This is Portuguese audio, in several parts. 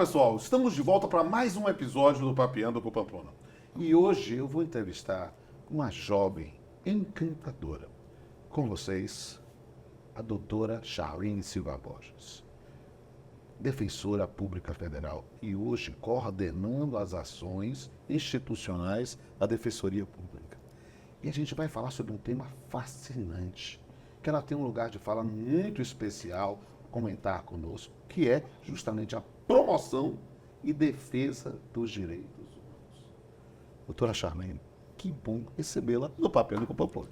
pessoal, estamos de volta para mais um episódio do Papeando com Pamplona. E hoje eu vou entrevistar uma jovem encantadora. Com vocês, a doutora Charlene Silva Borges, defensora pública federal e hoje coordenando as ações institucionais da Defensoria Pública. E a gente vai falar sobre um tema fascinante, que ela tem um lugar de fala muito especial, comentar conosco, que é justamente a promoção e defesa dos direitos humanos. Doutora Charlene, que bom recebê-la no Papeando com Pamplona.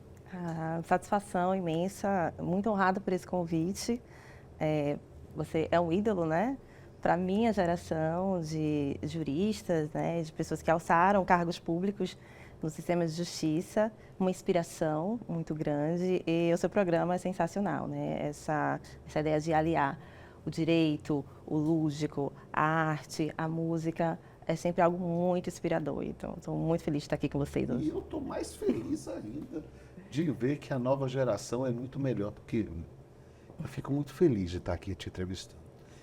Satisfação imensa, muito honrada por esse convite. Você é um ídolo, né? Para a minha geração de juristas, né? De pessoas que alçaram cargos públicos no sistema de justiça, uma inspiração muito grande, e o seu programa é sensacional, né? Essa ideia de aliar o direito, o lúdico, a arte, a música, é sempre algo muito inspirador. Então, estou muito feliz de estar aqui com vocês hoje. E eu estou mais feliz ainda de ver que a nova geração é muito melhor, porque eu fico muito feliz de estar aqui te entrevistando.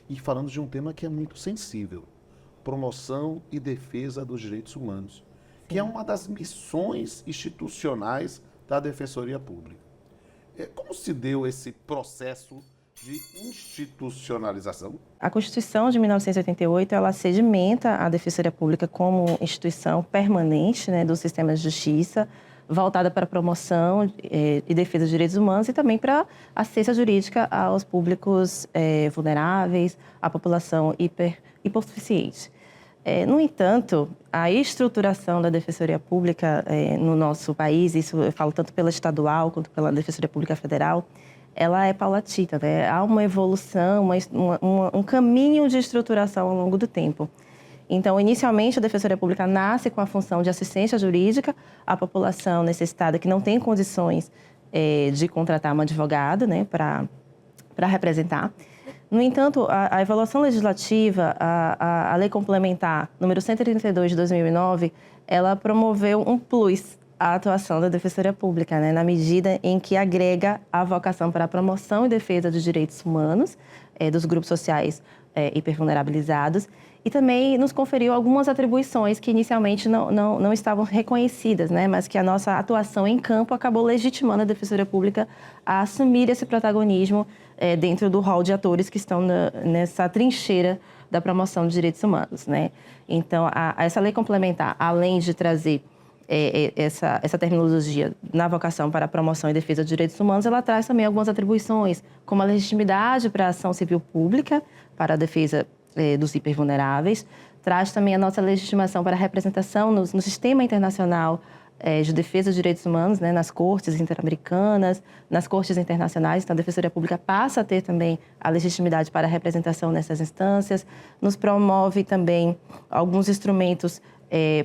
E falando de um tema que é muito sensível, promoção e defesa dos direitos humanos, que é uma das missões institucionais da Defensoria Pública. Como se deu esse processo de institucionalização? A Constituição de 1988, ela sedimenta a Defensoria Pública como instituição permanente, né, do sistema de justiça, voltada para a promoção e defesa dos direitos humanos e também para assistência jurídica aos públicos vulneráveis, à população hipossuficiente. No entanto, a estruturação da Defensoria Pública no nosso país, isso eu falo tanto pela estadual quanto pela Defensoria Pública Federal, ela é paulatina, né? Há uma evolução, um caminho de estruturação ao longo do tempo. Então, inicialmente, a Defensoria Pública nasce com a função de assistência jurídica à população necessitada que não tem condições de contratar um advogado, né, para representar. No entanto, a evolução legislativa, a Lei Complementar número 132 de 2009, ela promoveu um plus à atuação da Defensoria Pública, né, na medida em que agrega a vocação para a promoção e defesa dos direitos humanos, dos grupos sociais hipervulnerabilizados, e também nos conferiu algumas atribuições que inicialmente não estavam reconhecidas, né, mas que a nossa atuação em campo acabou legitimando a Defensoria Pública a assumir esse protagonismo dentro do rol de atores que estão nessa trincheira da promoção de direitos humanos, né? Então, essa lei complementar, além de trazer essa terminologia na vocação para a promoção e defesa dos direitos humanos, ela traz também algumas atribuições, como a legitimidade para a ação civil pública, para a defesa dos hipervulneráveis, traz também a nossa legitimação para a representação no sistema internacional de defesa dos direitos humanos, né, nas cortes interamericanas, nas cortes internacionais. Então, a Defensoria Pública passa a ter também a legitimidade para a representação nessas instâncias, nos promove também alguns instrumentos,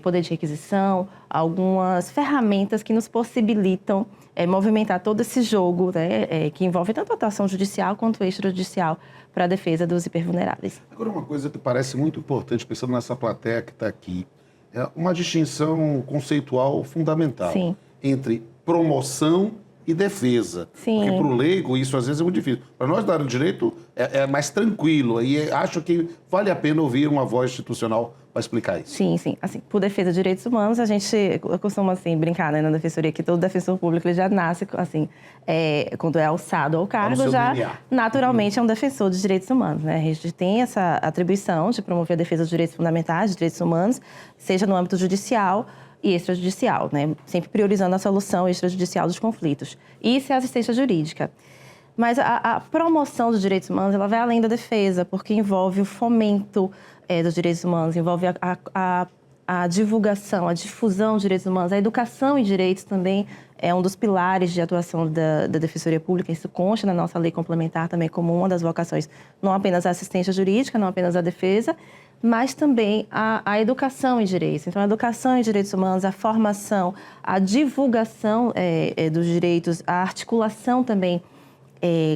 poder de requisição, algumas ferramentas que nos possibilitam movimentar todo esse jogo, né, que envolve tanto a atuação judicial quanto extrajudicial para a defesa dos hipervulneráveis. Agora, uma coisa que parece muito importante, pensando nessa plateia que está aqui, é uma distinção conceitual fundamental. Sim. Entre promoção e defesa. Sim. Porque para o leigo isso às vezes é muito difícil. Para nós da área do direito é mais tranquilo. E acho que vale a pena ouvir uma voz institucional para explicar isso. Sim, sim. Assim, por defesa de direitos humanos, a gente costuma assim, brincar, né, na defensoria que todo defensor público ele já nasce, assim, quando é alçado ao cargo, já DNA. Naturalmente é um defensor dos direitos humanos, né? A gente tem essa atribuição de promover a defesa dos direitos fundamentais, dos direitos humanos, seja no âmbito judicial e extrajudicial, né? Sempre priorizando a solução extrajudicial dos conflitos. Isso é assistência jurídica. Mas a promoção dos direitos humanos, ela vai além da defesa, porque envolve o fomento dos direitos humanos, envolve a divulgação, a difusão dos direitos humanos, a educação em direitos também é um dos pilares de atuação da Defensoria Pública. Isso consta na nossa lei complementar também como uma das vocações, não apenas a assistência jurídica, não apenas a defesa, mas também a educação em direitos. Então, a educação em direitos humanos, a formação, a divulgação dos direitos, a articulação também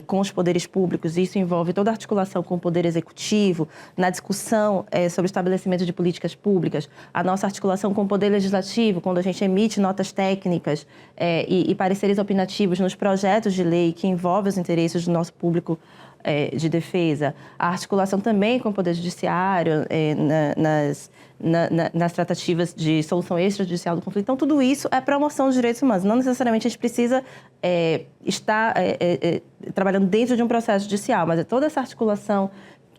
com os poderes públicos. Isso envolve toda a articulação com o poder executivo, na discussão sobre o estabelecimento de políticas públicas, a nossa articulação com o poder legislativo, quando a gente emite notas técnicas e pareceres opinativos nos projetos de lei que envolvem os interesses do nosso público de defesa, a articulação também com o Poder Judiciário nas tratativas de solução extrajudicial do conflito. Então, tudo isso é promoção dos direitos humanos. Não necessariamente a gente precisa estar trabalhando dentro de um processo judicial, mas é toda essa articulação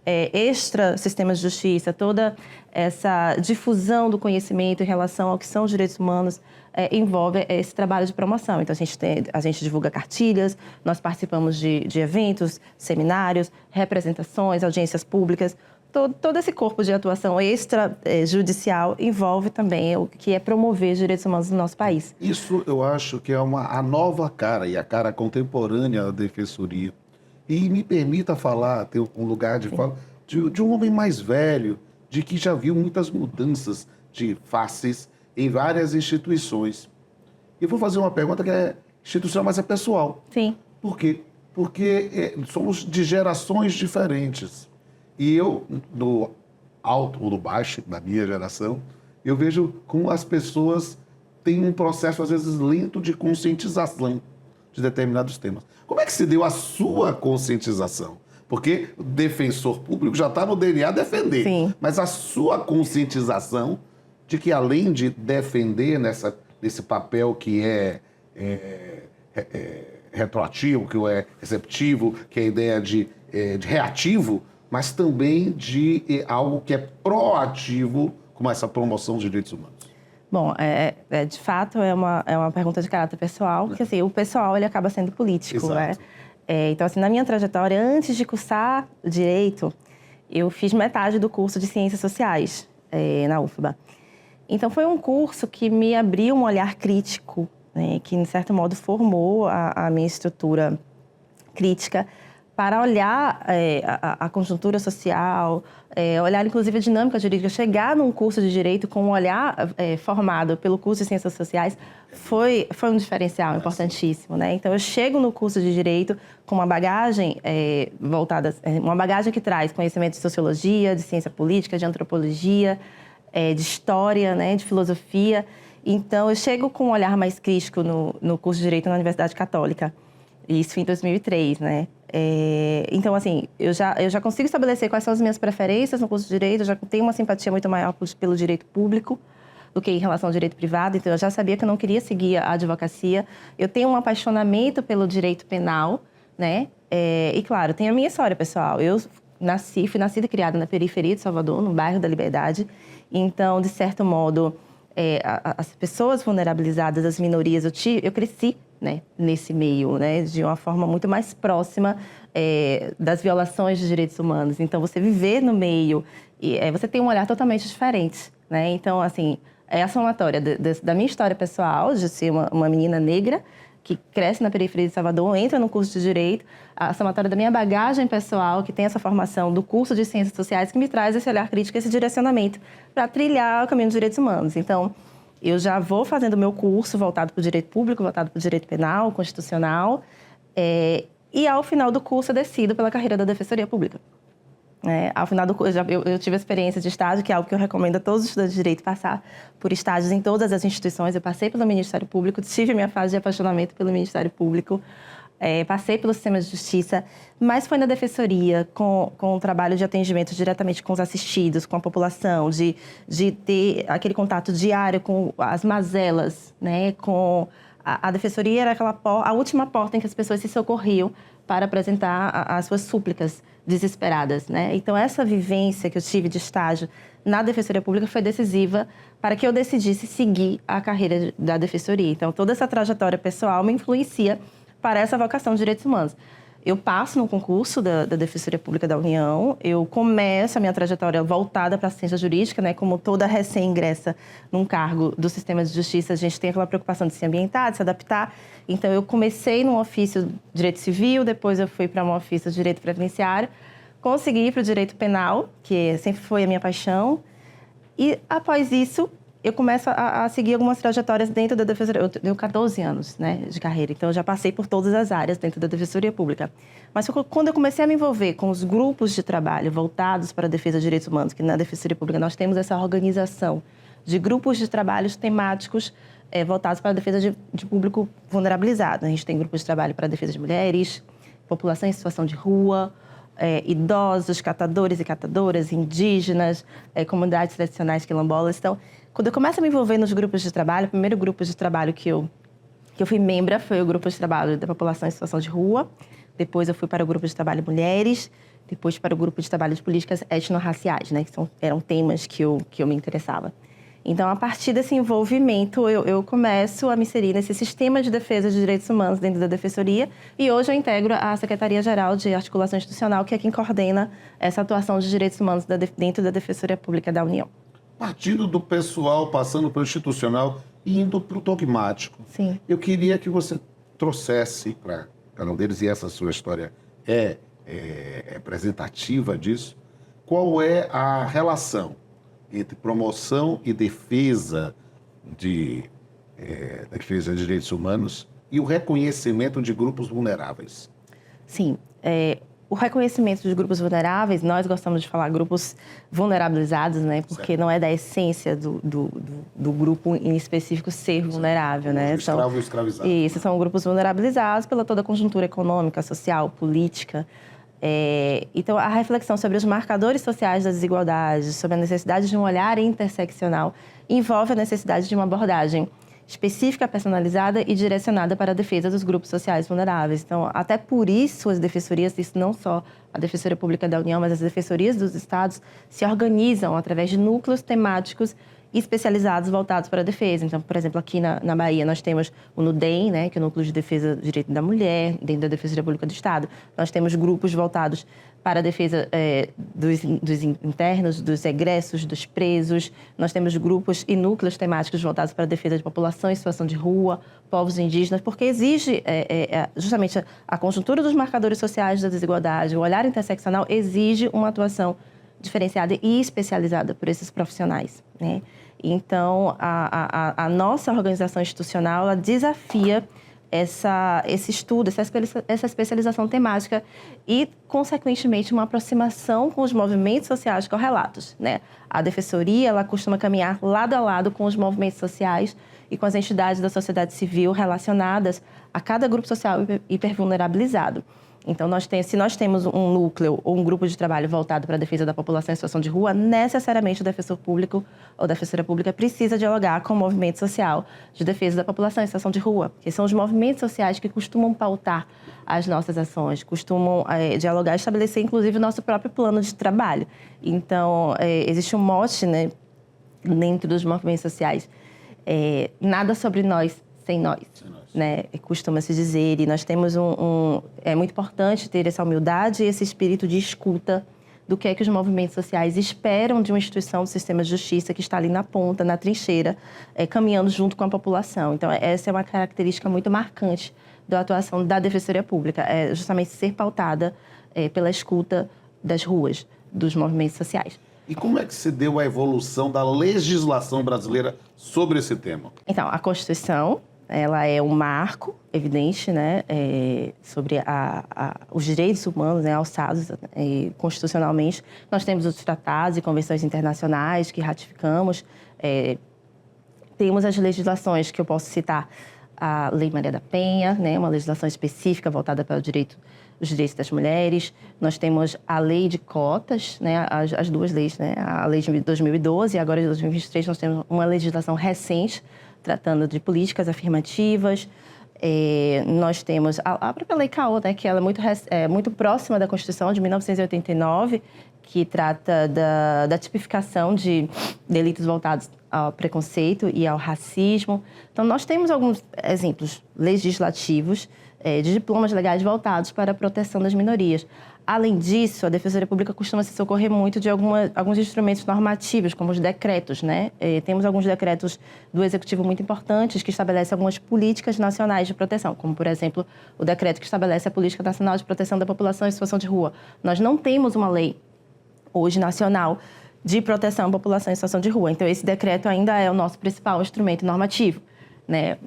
extra-sistemas de justiça, toda essa difusão do conhecimento em relação ao que são os direitos humanos envolve esse trabalho de promoção. Então, a gente divulga cartilhas, nós participamos de eventos, seminários, representações, audiências públicas. Todo esse corpo de atuação extrajudicial envolve também o que é promover os direitos humanos no nosso país. Isso eu acho que é a nova cara e a cara contemporânea da Defensoria. E me permita falar, ter um lugar de fala, de um homem mais velho, de que já viu muitas mudanças de faces em várias instituições. E vou fazer uma pergunta que é institucional, mas é pessoal. Sim. Por quê? Porque somos de gerações diferentes. E eu, no alto ou no baixo da minha geração, eu vejo como as pessoas têm um processo, às vezes, lento de conscientização de determinados temas. Como é que se deu a sua conscientização? Porque o defensor público já está no DNA defender. Sim. Mas a sua conscientização de que, além de defender nesse papel que é retroativo, que é receptivo, que é a ideia de reativo, mas também de algo que é proativo, como essa promoção dos direitos humanos. Bom, de fato é uma pergunta de caráter pessoal, porque assim, o pessoal ele acaba sendo político, né? Então, assim, na minha trajetória, antes de cursar Direito, eu fiz metade do curso de Ciências Sociais na UFBA. Então, foi um curso que me abriu um olhar crítico, né, que, de certo modo, formou a minha estrutura crítica para olhar a conjuntura social, olhar, inclusive, a dinâmica jurídica. Chegar num curso de Direito com um olhar formado pelo curso de Ciências Sociais foi um diferencial importantíssimo, né? Então, eu chego no curso de Direito com uma bagagem voltada... uma bagagem que traz conhecimento de Sociologia, de Ciência Política, de Antropologia, de História, né, de Filosofia. Então, eu chego com um olhar mais crítico no curso de Direito na Universidade Católica. Isso em 2003, né? Então, assim, eu já consigo estabelecer quais são as minhas preferências no curso de Direito, eu já tenho uma simpatia muito maior pelo direito público do que em relação ao direito privado, então eu já sabia que eu não queria seguir a advocacia. Eu tenho um apaixonamento pelo direito penal, né? E, claro, tem a minha história pessoal. Eu fui nascida e criada na periferia de Salvador, no bairro da Liberdade. Então, de certo modo, as pessoas vulnerabilizadas, as minorias, eu cresci, né, nesse meio, né, de uma forma muito mais próxima das violações de direitos humanos. Então, você viver no meio, você tem um olhar totalmente diferente, né? Então, assim, é a somatória da minha história pessoal, de ser uma menina negra que cresce na periferia de Salvador, entra no curso de Direito, a somatória da minha bagagem pessoal, que tem essa formação do curso de Ciências Sociais, que me traz esse olhar crítico, esse direcionamento para trilhar o caminho dos direitos humanos. Então, eu já vou fazendo o meu curso voltado para o direito público, voltado para o direito penal, constitucional, e ao final do curso eu decido pela carreira da Defensoria Pública. Ao final do curso, eu tive a experiência de estágio, que é algo que eu recomendo a todos os estudantes de Direito passar por estágios em todas as instituições. Eu passei pelo Ministério Público, tive a minha fase de apaixonamento pelo Ministério Público, passei pelo sistema de justiça, mas foi na Defensoria, com o trabalho de atendimento diretamente com os assistidos, com a população, de ter aquele contato diário com as mazelas, né? A Defensoria era a última porta em que as pessoas se socorriam para apresentar as suas súplicas desesperadas, né? Então, essa vivência que eu tive de estágio na Defensoria Pública foi decisiva para que eu decidisse seguir a carreira da Defensoria. Então, toda essa trajetória pessoal me influencia para essa vocação de direitos humanos. Eu passo no concurso da Defensoria Pública da União, eu começo a minha trajetória voltada para a assistência jurídica, né? Como toda recém-ingressa num cargo do sistema de justiça, a gente tem aquela preocupação de se ambientar, de se adaptar. Então, eu comecei num ofício de direito civil, depois eu fui para um ofício de direito previdenciário, consegui ir para o direito penal, que sempre foi a minha paixão, e após isso, eu começo a seguir algumas trajetórias dentro da Defensoria. Eu tenho 14 anos, né, de carreira, então eu já passei por todas as áreas dentro da Defensoria Pública. Mas quando eu comecei a me envolver com os grupos de trabalho voltados para a defesa de direitos humanos, que na Defensoria Pública nós temos essa organização de grupos de trabalhos temáticos voltados para a defesa de público vulnerabilizado. A gente tem grupos de trabalho para a defesa de mulheres, população em situação de rua, idosos, catadores e catadoras, indígenas, comunidades tradicionais quilombolas. Então, quando eu começo a me envolver nos grupos de trabalho, o primeiro grupo de trabalho que eu fui membra foi o grupo de trabalho da população em situação de rua. Depois eu fui para o grupo de trabalho mulheres, depois para o grupo de trabalho de políticas etnorraciais, né, que eram temas que eu me interessava. Então, a partir desse envolvimento, eu começo a me inserir nesse sistema de defesa de direitos humanos dentro da Defensoria, e hoje eu integro a Secretaria-Geral de Articulação Institucional, que é quem coordena essa atuação de direitos humanos dentro da Defensoria Pública da União. Partindo do pessoal, passando pelo institucional e indo para o dogmático. Sim. Eu queria que você trouxesse para cada um deles, e essa sua história é representativa disso, qual é a relação entre promoção e defesa de direitos humanos e o reconhecimento de grupos vulneráveis. Sim. O reconhecimento de grupos vulneráveis, nós gostamos de falar grupos vulnerabilizados, né? Porque certo. Não é da essência do grupo em específico ser vulnerável, né? O escravo e o escravizado. Isso, são grupos vulnerabilizados pela toda a conjuntura econômica, social, política. Então, a reflexão sobre os marcadores sociais das desigualdades, sobre a necessidade de um olhar interseccional, envolve a necessidade de uma abordagem específica, personalizada e direcionada para a defesa dos grupos sociais vulneráveis. Então, até por isso, as defensorias, isso não só a Defensoria Pública da União, mas as defensorias dos estados se organizam através de núcleos temáticos especializados voltados para a defesa. Então, por exemplo, aqui na Bahia, nós temos o NUDEM, né, que é o Núcleo de Defesa do Direito da Mulher, dentro da Defensoria Pública do Estado. Nós temos grupos voltados para a defesa dos internos, dos egressos, dos presos. Nós temos grupos e núcleos temáticos voltados para a defesa de população em situação de rua, povos indígenas, porque exige justamente a conjuntura dos marcadores sociais da desigualdade, o olhar interseccional exige uma atuação diferenciada e especializada por esses profissionais, né? Então, a nossa organização institucional, ela desafia esse estudo, essa especialização temática e, consequentemente, uma aproximação com os movimentos sociais correlatos, né? A Defensoria, ela costuma caminhar lado a lado com os movimentos sociais e com as entidades da sociedade civil relacionadas a cada grupo social hipervulnerabilizado. Então, se nós temos um núcleo ou um grupo de trabalho voltado para a defesa da população em situação de rua, necessariamente o defensor público ou defensora pública precisa dialogar com o movimento social de defesa da população em situação de rua, que são os movimentos sociais que costumam pautar as nossas ações, costumam dialogar e estabelecer, inclusive, o nosso próprio plano de trabalho. Então, existe um mote, né, dentro dos movimentos sociais, nada sobre nós sem nós. Né, costuma-se dizer, e nós temos é muito importante ter essa humildade e esse espírito de escuta do que é que os movimentos sociais esperam de uma instituição do sistema de justiça que está ali na ponta, na trincheira, caminhando junto com a população. Então, essa é uma característica muito marcante da atuação da Defensoria Pública, justamente ser pautada pela escuta das ruas, dos movimentos sociais. E como é que se deu a evolução da legislação brasileira sobre esse tema? Então, a Constituição, ela é um marco evidente, né, sobre os direitos humanos, né, alçados constitucionalmente. Nós temos os tratados e convenções internacionais que ratificamos. Temos as legislações que eu posso citar, a Lei Maria da Penha, né, uma legislação específica voltada para os direitos das mulheres. Nós temos a Lei de Cotas, né, as duas leis, né, a Lei de 2012 e agora de 2023 nós temos uma legislação recente tratando de políticas afirmativas. Nós temos a própria Lei CAO, né, que ela é muito próxima da Constituição de 1989, que trata da tipificação de delitos voltados ao preconceito e ao racismo. Então, nós temos alguns exemplos legislativos de diplomas legais voltados para a proteção das minorias. Além disso, a Defensoria Pública costuma se socorrer muito de alguns instrumentos normativos, como os decretos, né? Temos alguns decretos do Executivo muito importantes que estabelecem algumas políticas nacionais de proteção, como, por exemplo, o decreto que estabelece a Política Nacional de Proteção da População em Situação de Rua. Nós não temos uma lei hoje nacional de proteção à população em situação de rua. Então, esse decreto ainda é o nosso principal instrumento normativo, né?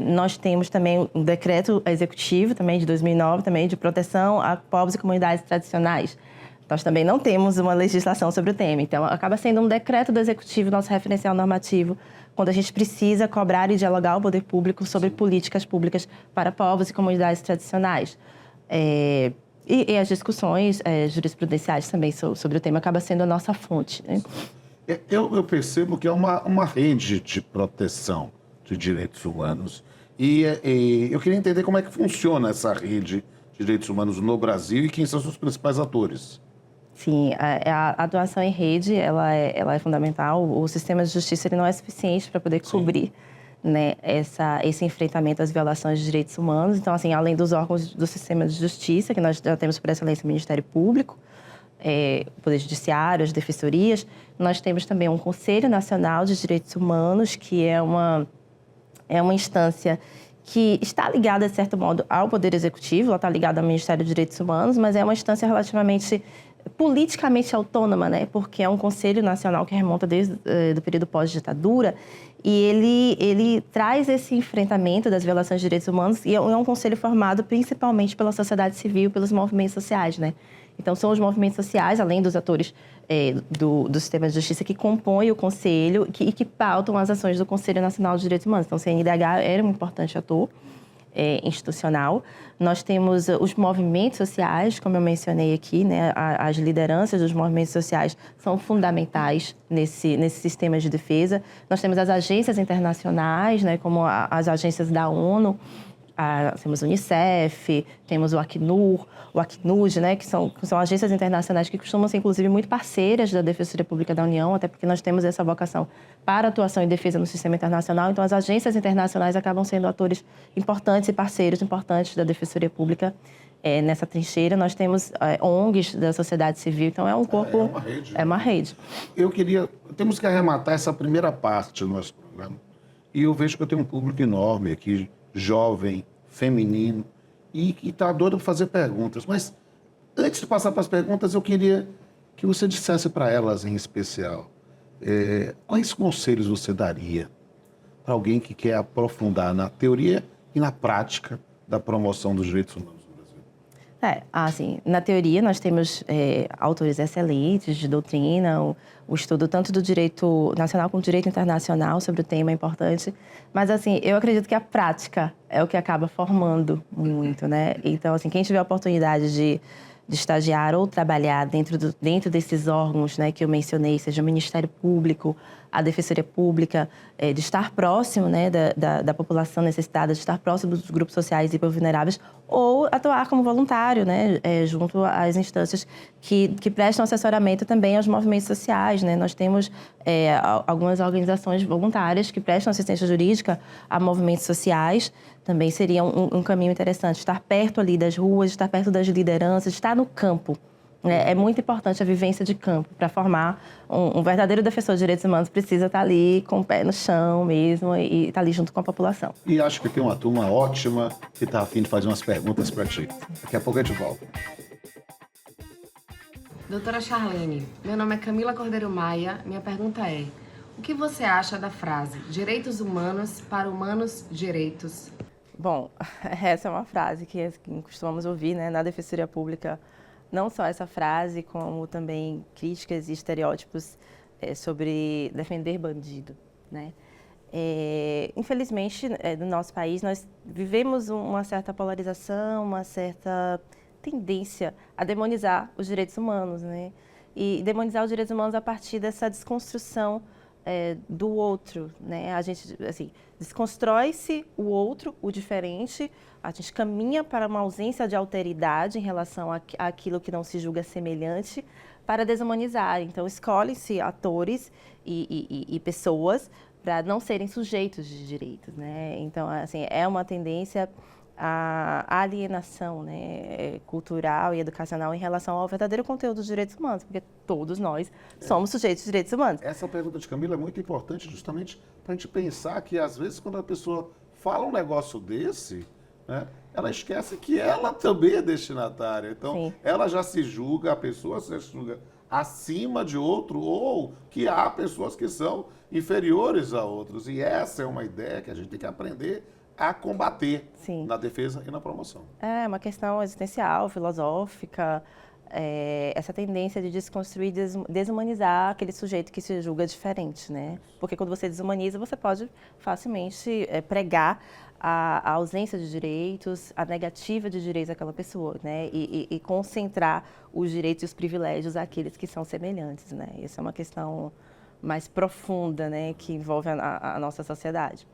Nós temos também um decreto executivo, também de 2009, também de proteção a povos e comunidades tradicionais. Nós também não temos uma legislação sobre o tema. Então, acaba sendo um decreto do executivo, nosso referencial normativo, quando a gente precisa cobrar e dialogar o poder público sobre políticas públicas para povos e comunidades tradicionais. E as discussões jurisprudenciais também sobre o tema acaba sendo a nossa fonte, né? Eu percebo que é uma rede de proteção de direitos humanos e eu queria entender como é que funciona essa rede de direitos humanos no Brasil e quem são os principais atores. Sim, a atuação em rede, ela é fundamental. O sistema de justiça ele não é suficiente para poder cobrir, né, esse enfrentamento às violações de direitos humanos. Então, assim, além dos órgãos do sistema de justiça, que nós já temos por excelência o Ministério Público, o Poder Judiciário, as defensorias, nós temos também um Conselho Nacional de Direitos Humanos, que é uma instância que está ligada, de certo modo, ao Poder Executivo, ela está ligada ao Ministério dos Direitos Humanos, mas é uma instância relativamente politicamente autônoma, né? Porque é um Conselho Nacional que remonta desde o período pós-ditadura e ele traz esse enfrentamento das violações de direitos humanos e é um conselho formado principalmente pela sociedade civil, pelos movimentos sociais, né? Então, são os movimentos sociais, além dos atores do sistema de justiça, que compõem o Conselho e que pautam as ações do Conselho Nacional de Direitos Humanos. Então, o CNDH era um importante ator institucional. Nós temos os movimentos sociais, como eu mencionei aqui, né? As lideranças dos movimentos sociais são fundamentais nesse sistema de defesa. Nós temos as agências internacionais, né? Como as agências da ONU, temos o Unicef, temos o Acnur, o Acnud, né, que são agências internacionais que costumam ser, inclusive, muito parceiras da Defensoria Pública da União, até porque nós temos essa vocação para atuação e defesa no sistema internacional. Então, as agências internacionais acabam sendo atores importantes e parceiros importantes da Defensoria Pública nessa trincheira. Nós temos ONGs da sociedade civil, então é um corpo... É uma rede. É uma rede. Temos que arrematar essa primeira parte do nosso programa. E eu vejo que eu tenho um público enorme aqui, jovem, feminino, e que está doido para fazer perguntas. Mas, antes de passar para as perguntas, eu queria que você dissesse para elas, em especial, quais conselhos você daria para alguém que quer aprofundar na teoria e na prática da promoção dos direitos humanos no Brasil? Assim, na teoria nós temos autores excelentes de doutrina, o estudo tanto do direito nacional como do direito internacional sobre o tema é importante, mas assim, eu acredito que a prática é o que acaba formando muito, né? Então, assim, quem tiver a oportunidade de estagiar ou trabalhar dentro desses órgãos, né, que eu mencionei, seja o Ministério Público, a Defensoria Pública, de estar próximo, né, da população necessitada, de estar próximo dos grupos sociais e vulneráveis, ou atuar como voluntário, né, junto às instâncias que prestam assessoramento também aos movimentos sociais, né? Nós temos algumas organizações voluntárias que prestam assistência jurídica a movimentos sociais. Também seria um caminho interessante, estar perto ali das ruas, estar perto das lideranças, estar no campo. É muito importante a vivência de campo. Para formar um verdadeiro defensor de direitos humanos, precisa estar ali com o pé no chão mesmo e estar ali junto com a população. E acho que tem uma turma ótima que está a fim de fazer umas perguntas para ti. Daqui a pouco a gente volta. Doutora Charlene, meu nome é Camila Cordeiro Maia. Minha pergunta é: o que você acha da frase direitos humanos para humanos direitos? Bom, essa é uma frase que costumamos ouvir, né, na Defensoria Pública. Não só essa frase, como também críticas e estereótipos sobre defender bandido, né? Infelizmente, no nosso país, nós vivemos uma certa polarização, uma certa tendência a demonizar os direitos humanos, né? E demonizar os direitos humanos a partir dessa desconstrução do outro, né? A gente, assim, desconstrói-se o outro, o diferente, a gente caminha para uma ausência de alteridade em relação àquilo que não se julga semelhante para desumanizar. Então, escolhem-se atores e pessoas para não serem sujeitos de direitos, né? Então, assim, é uma tendência à alienação, né, cultural e educacional em relação ao verdadeiro conteúdo dos direitos humanos, porque todos nós somos sujeitos de direitos humanos. Essa pergunta de Camila é muito importante justamente para a gente pensar que, às vezes, quando a pessoa fala um negócio desse, né, ela esquece que ela também é destinatária. Então, Sim. Ela já se julga, a pessoa se julga acima de outro, ou que há pessoas que são inferiores a outros. E essa é uma ideia que a gente tem que aprender a combater. Sim. Na defesa e na promoção. É uma questão existencial, filosófica, essa tendência de desconstruir, desumanizar aquele sujeito que se julga diferente, né? Porque quando você desumaniza, você pode facilmente pregar a ausência de direitos, a negativa de direitos daquela pessoa, né? E concentrar os direitos e os privilégios àqueles que são semelhantes, né? Essa é uma questão mais profunda, né, que envolve a nossa sociedade.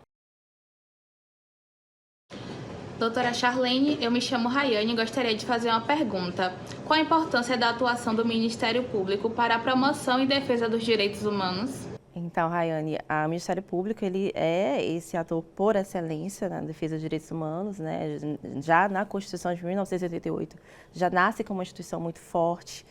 Doutora Charlene, eu me chamo Rayane e gostaria de fazer uma pergunta. Qual a importância da atuação do Ministério Público para a promoção e defesa dos direitos humanos? Então, Rayane, o Ministério Público ele é esse ator por excelência na defesa dos direitos humanos, né? Já na Constituição de 1988, já nasce como uma instituição muito forte,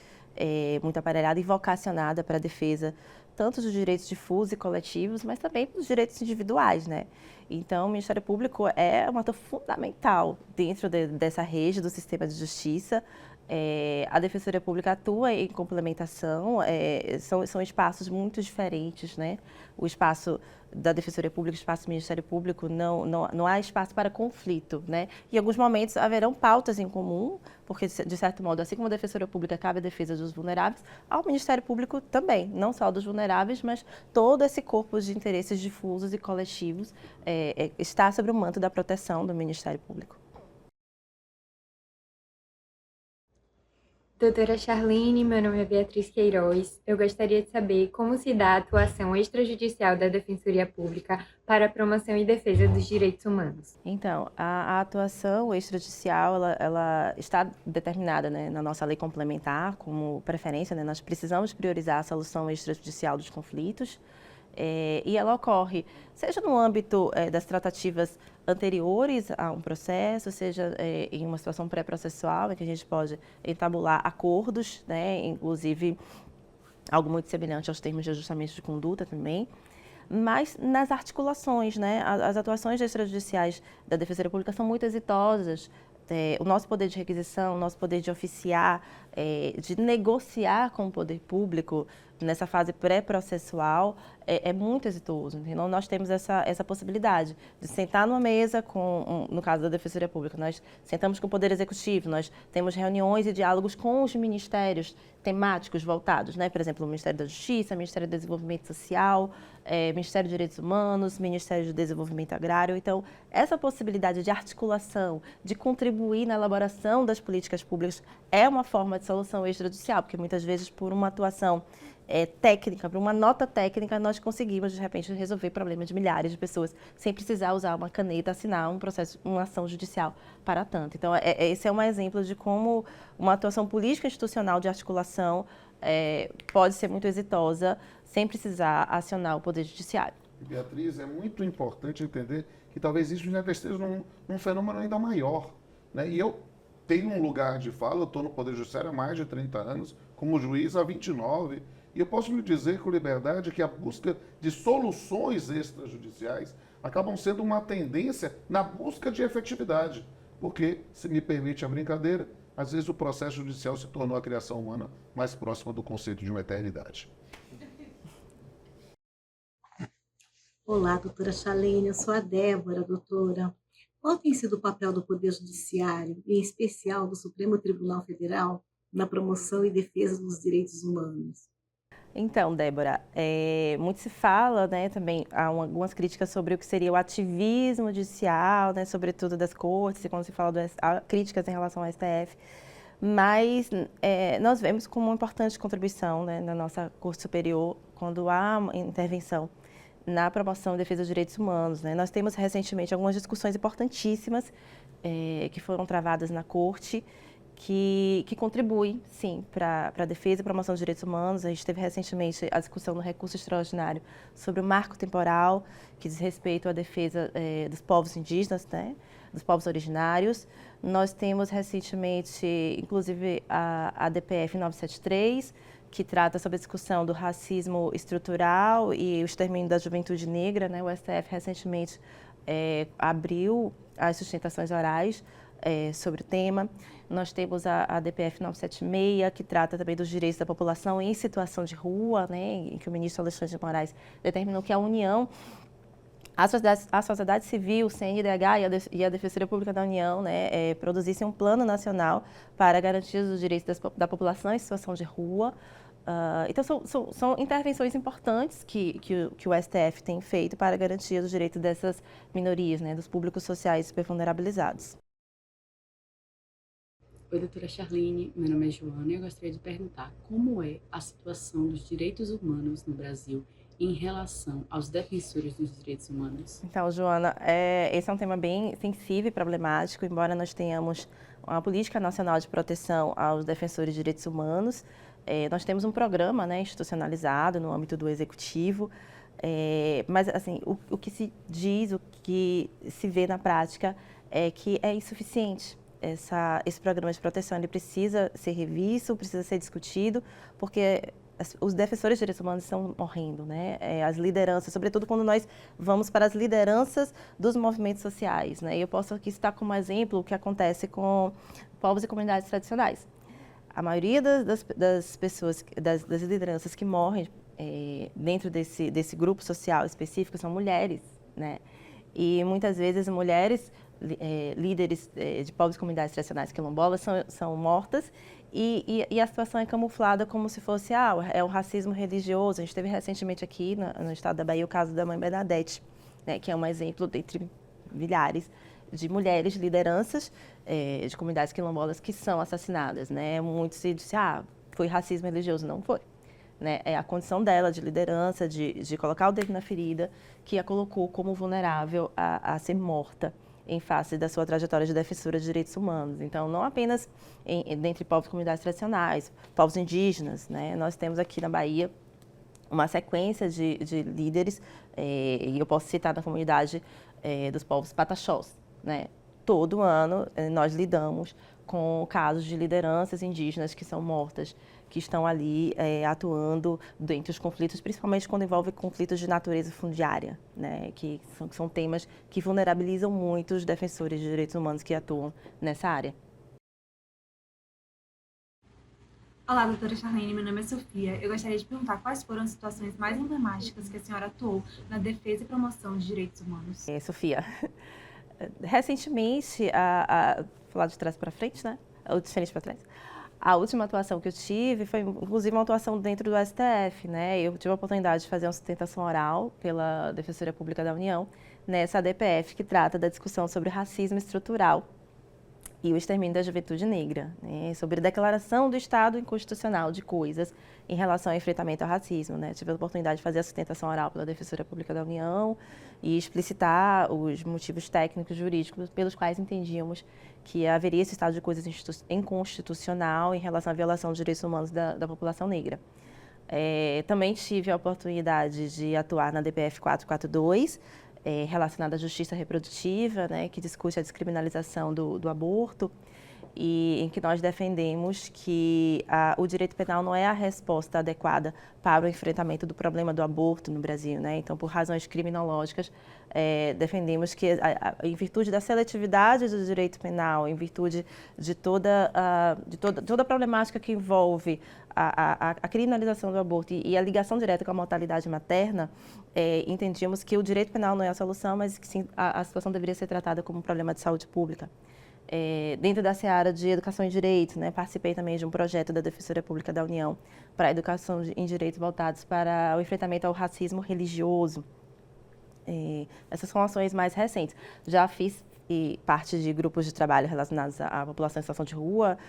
muito aparelhada e vocacionada para a defesa tanto dos direitos difusos e coletivos, mas também dos direitos individuais, né? Então, o Ministério Público é um ator fundamental dentro dessa rede do sistema de justiça. A Defensoria Pública atua em complementação, são espaços muito diferentes, né? O espaço da Defensoria Pública, o espaço do Ministério Público, não há espaço para conflito, né? Em alguns momentos haverão pautas em comum, porque, de certo modo, assim como a Defensoria Pública cabe a defesa dos vulneráveis, ao Ministério Público também, não só dos vulneráveis, mas todo esse corpo de interesses difusos e coletivos está sob o manto da proteção do Ministério Público. Doutora Charlene, meu nome é Beatriz Queiroz. Eu gostaria de saber como se dá a atuação extrajudicial da Defensoria Pública para a promoção e defesa dos direitos humanos. Então, a atuação extrajudicial, ela está determinada, né, na nossa lei complementar como preferência, né? Nós precisamos priorizar a solução extrajudicial dos conflitos. E ela ocorre, seja no âmbito das tratativas anteriores a um processo, seja em uma situação pré-processual, em que a gente pode entabular acordos, né, inclusive algo muito semelhante aos termos de ajustamento de conduta também, mas nas articulações, né, as atuações extrajudiciais da Defensoria Pública são muito exitosas. O nosso poder de requisição, o nosso poder de oficiar, de negociar com o poder público nessa fase pré-processual é muito exitoso. Então, nós temos essa possibilidade de sentar numa mesa no caso da Defensoria Pública, nós sentamos com o Poder Executivo, nós temos reuniões e diálogos com os ministérios temáticos voltados, né? Por exemplo, o Ministério da Justiça, o Ministério do Desenvolvimento Social, Ministério dos Direitos Humanos, Ministério do Desenvolvimento Agrário. Então, essa possibilidade de articulação, de contribuir na elaboração das políticas públicas é uma forma de solução extrajudicial, porque muitas vezes por uma atuação técnica, por uma nota técnica, nós conseguimos, de repente, resolver problemas de milhares de pessoas sem precisar usar uma caneta, assinar um processo, uma ação judicial para tanto. Então, esse é um exemplo de como uma atuação política institucional de articulação pode ser muito exitosa sem precisar acionar o Poder Judiciário. Beatriz, é muito importante entender que talvez isso já esteja num fenômeno ainda maior, né? E eu tenho um lugar de fala, eu estou no Poder Judiciário há mais de 30 anos, como juiz há 29, e eu posso lhe dizer com liberdade que a busca de soluções extrajudiciais acabam sendo uma tendência na busca de efetividade, porque, se me permite a brincadeira, às vezes o processo judicial se tornou a criação humana mais próxima do conceito de uma eternidade. Olá, doutora Charlene, eu sou a Débora, doutora. Qual tem sido o papel do Poder Judiciário, e em especial do Supremo Tribunal Federal, na promoção e defesa dos direitos humanos? Então, Débora, muito se fala, né, também há algumas críticas sobre o que seria o ativismo judicial, né, sobretudo das cortes, quando se fala há críticas em relação ao STF, mas nós vemos como uma importante contribuição, né, na nossa Corte Superior, quando há uma intervenção na promoção e defesa dos direitos humanos, né. Nós temos recentemente algumas discussões importantíssimas que foram travadas na Corte, que contribuem, sim, para a defesa e promoção dos direitos humanos. A gente teve recentemente a discussão no recurso extraordinário sobre o marco temporal, que diz respeito à defesa dos povos indígenas, né, dos povos originários. Nós temos recentemente, inclusive, a DPF 973, que trata sobre a discussão do racismo estrutural e o extermínio da juventude negra, né? O STF recentemente abriu as sustentações orais sobre o tema. Nós temos a DPF 976, que trata também dos direitos da população em situação de rua, né, em que o ministro Alexandre de Moraes determinou que a União a sociedade civil, o CNDH e a Defensoria Pública da União, né, produzissem um plano nacional para a garantia dos direitos da população em situação de rua. Então, são intervenções importantes que o STF tem feito para a garantia dos direitos dessas minorias, né, dos públicos sociais super vulnerabilizados. Oi, doutora Charlene, meu nome é Joana e eu gostaria de perguntar como é a situação dos direitos humanos no Brasil em relação aos defensores dos direitos humanos? Então, Joana, esse é um tema bem sensível e problemático, embora nós tenhamos uma política nacional de proteção aos defensores de direitos humanos. Nós temos um programa, né, institucionalizado no âmbito do Executivo, mas assim, o que se diz, o que se vê na prática é que é insuficiente. Esse programa de proteção ele precisa ser revisto, precisa ser discutido, porque os defensores de direitos humanos estão morrendo, né? As lideranças, sobretudo quando nós vamos para as lideranças dos movimentos sociais, né? Eu posso aqui citar como exemplo o que acontece com povos e comunidades tradicionais. A maioria das pessoas, das lideranças que morrem dentro desse grupo social específico são mulheres, né? E muitas vezes mulheres líderes de povos e comunidades tradicionais quilombolas são mortas e a situação é camuflada como se fosse o racismo religioso. A gente teve recentemente aqui no estado da Bahia o caso da mãe Bernadette, né, que é um exemplo dentre milhares de mulheres lideranças de comunidades quilombolas que são assassinadas, né? Muito se disse, foi racismo religioso. Não foi. Né? É a condição dela de liderança, de colocar o dedo na ferida, que a colocou como vulnerável a ser morta em face da sua trajetória de defensora de direitos humanos. Então, não apenas dentre povos e comunidades tradicionais, povos indígenas, né? Nós temos aqui na Bahia uma sequência de líderes, e eu posso citar na comunidade dos povos pataxós, né? Todo ano nós lidamos com casos de lideranças indígenas que são mortas, que estão ali atuando dentro dos conflitos, principalmente quando envolve conflitos de natureza fundiária, né? Que são temas que vulnerabilizam muito os defensores de direitos humanos que atuam nessa área. Olá, doutora Charlene, meu nome é Sofia. Eu gostaria de perguntar quais foram as situações mais emblemáticas que a senhora atuou na defesa e promoção de direitos humanos. Sofia, recentemente, vou lá de trás para frente, né? Ou de frente para trás. A última atuação que eu tive foi, inclusive, uma atuação dentro do STF, né? Eu tive a oportunidade de fazer uma sustentação oral pela Defensoria Pública da União nessa DPF que trata da discussão sobre racismo estrutural e o extermínio da juventude negra, né? Sobre a declaração do Estado inconstitucional de coisas em relação ao enfrentamento ao racismo, né? Tive a oportunidade de fazer a sustentação oral pela Defensoria Pública da União e explicitar os motivos técnicos jurídicos pelos quais entendíamos que haveria esse estado de coisas inconstitucional em relação à violação dos direitos humanos da população negra. Também tive a oportunidade de atuar na DPF 442, relacionada à justiça reprodutiva, né, que discute a descriminalização do aborto, e em que nós defendemos que o direito penal não é a resposta adequada para o enfrentamento do problema do aborto no Brasil, né? Então, por razões criminológicas, defendemos que, em virtude da seletividade do direito penal, em virtude de toda a problemática que envolve a criminalização do aborto e a ligação direta com a mortalidade materna, entendíamos que o direito penal não é a solução, mas que sim, a situação deveria ser tratada como um problema de saúde pública. Dentro da seara de educação em direitos, né, participei também de um projeto da Defensoria Pública da União para a educação em direitos voltados para o enfrentamento ao racismo religioso. Essas são ações mais recentes. Já fiz parte de grupos de trabalho relacionados à população em situação de rua,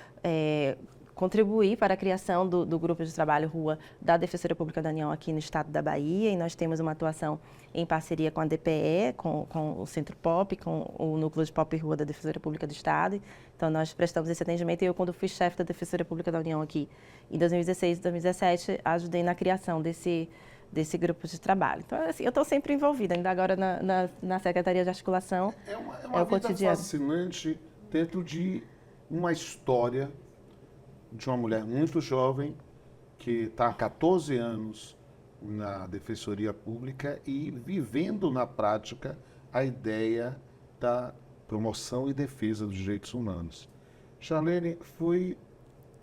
contribuir para a criação do grupo de trabalho rua da Defensoria Pública da União aqui no estado da Bahia, e nós temos uma atuação em parceria com a DPE, com o Centro Pop, com o Núcleo de Pop e Rua da Defensoria Pública do Estado. Então, nós prestamos esse atendimento, e eu, quando fui chefe da Defensoria Pública da União aqui em 2016 e 2017, ajudei na criação desse grupo de trabalho. Então, assim, eu estou sempre envolvida, ainda agora na Secretaria de Articulação. É uma vida cotidiano. fascinante dentro de uma história de uma mulher muito jovem que está há 14 anos na Defensoria Pública e vivendo na prática a ideia da promoção e defesa dos direitos humanos. Charlene, foi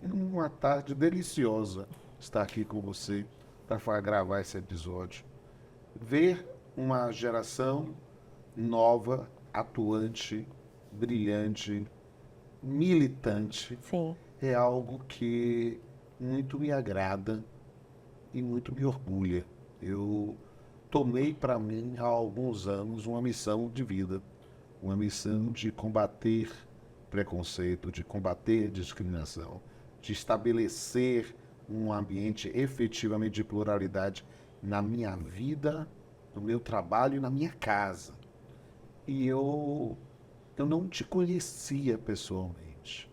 uma tarde deliciosa estar aqui com você para gravar esse episódio. Ver uma geração nova, atuante, brilhante, militante, Sim. é algo que muito me agrada e muito me orgulha. Eu tomei para mim há alguns anos uma missão de vida, uma missão de combater preconceito, de combater discriminação, de estabelecer um ambiente efetivamente de pluralidade na minha vida, no meu trabalho e na minha casa. E eu não te conhecia pessoalmente.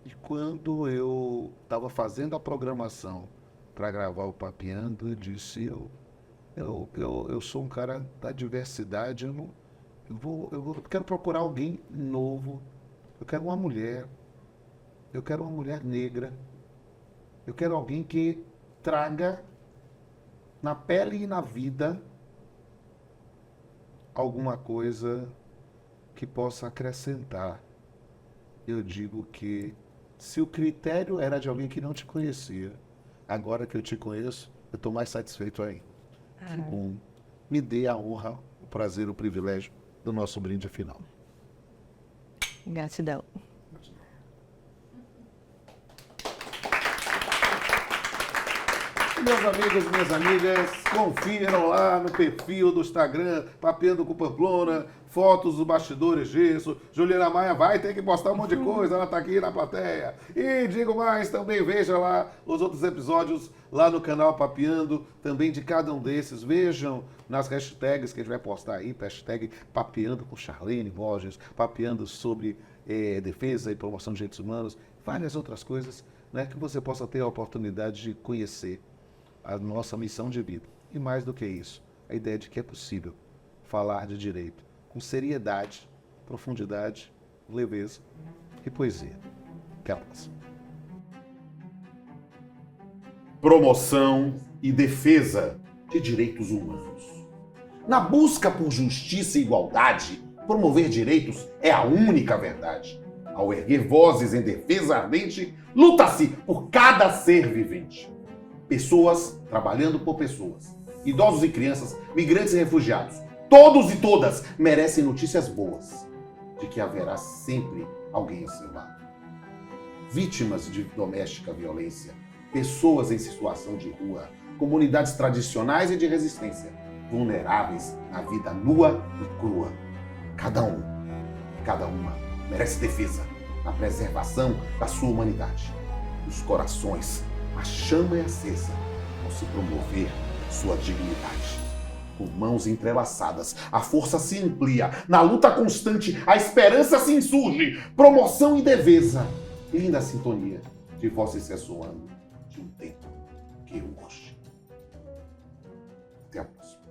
E quando eu estava fazendo a programação para gravar o Papeando, eu disse, eu sou um cara da diversidade, eu quero procurar alguém novo, eu quero uma mulher negra, eu quero alguém que traga na pele e na vida alguma coisa que possa acrescentar. Eu digo que se o critério era de alguém que não te conhecia, agora que eu te conheço, eu estou mais satisfeito ainda. Que bom. Me dê a honra, o prazer, o privilégio do nosso brinde final. Gratidão. Meus amigos, minhas amigas, confiram lá no perfil do Instagram, Papeando com Pamplona, fotos dos bastidores disso. Juliana Maia vai ter que postar um monte de coisa, ela está aqui na plateia. E digo mais, também veja lá os outros episódios lá no canal Papeando, também de cada um desses. Vejam nas hashtags que a gente vai postar aí, hashtag Papeando com Charlene Borges, Papeando sobre defesa e promoção de direitos humanos, várias outras coisas, né, que você possa ter a oportunidade de conhecer a nossa missão de vida. E mais do que isso, a ideia de que é possível falar de direito com seriedade, profundidade, leveza e poesia. Até a próxima. Promoção e defesa de direitos humanos. Na busca por justiça e igualdade, promover direitos é a única verdade. Ao erguer vozes em defesa ardente, luta-se por cada ser vivente. Pessoas trabalhando por pessoas. Idosos e crianças, migrantes e refugiados. Todos e todas merecem notícias boas de que haverá sempre alguém ao seu lado. Vítimas de doméstica violência, pessoas em situação de rua, comunidades tradicionais e de resistência, vulneráveis na vida nua e crua. Cada uma merece defesa na preservação da sua humanidade. Nos corações, a chama é acesa ao se promover sua dignidade. Com mãos entrelaçadas, a força se amplia. Na luta constante, a esperança se insurge. Promoção e defesa. Linda sintonia de vozes ressoando de um tempo que urge. Até a próxima.